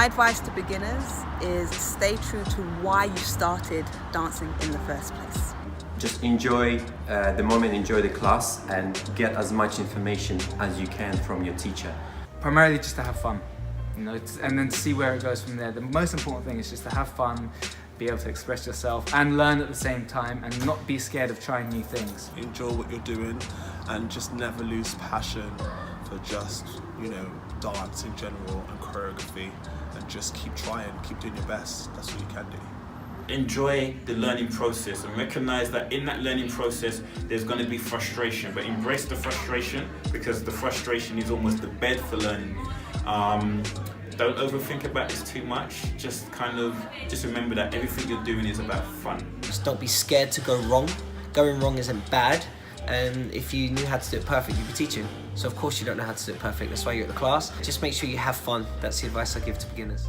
My advice to beginners is stay true to why you started dancing in the first place. Just enjoy the moment, enjoy the class, and get as much information as you can from your teacher. Primarily just to have fun, and then see where it goes from there. The most important thing is just to have fun, be able to express yourself and learn at the same time, and not be scared of trying new things. Enjoy what you're doing and just never lose passion for just, dance in general and choreography, and just keep trying, keep doing your best. That's what you can do. Enjoy the learning process and recognize that in that learning process there's going to be frustration, but embrace the frustration, because the frustration is almost the bed for learning. Don't overthink about this too much. Just remember that everything you're doing is about fun. Just don't be scared to go wrong. Going wrong isn't bad, and if you knew how to do it perfect, you'd be teaching. So of course you don't know how to do it perfect, that's why you're at the class. Just make sure you have fun. That's the advice I give to beginners.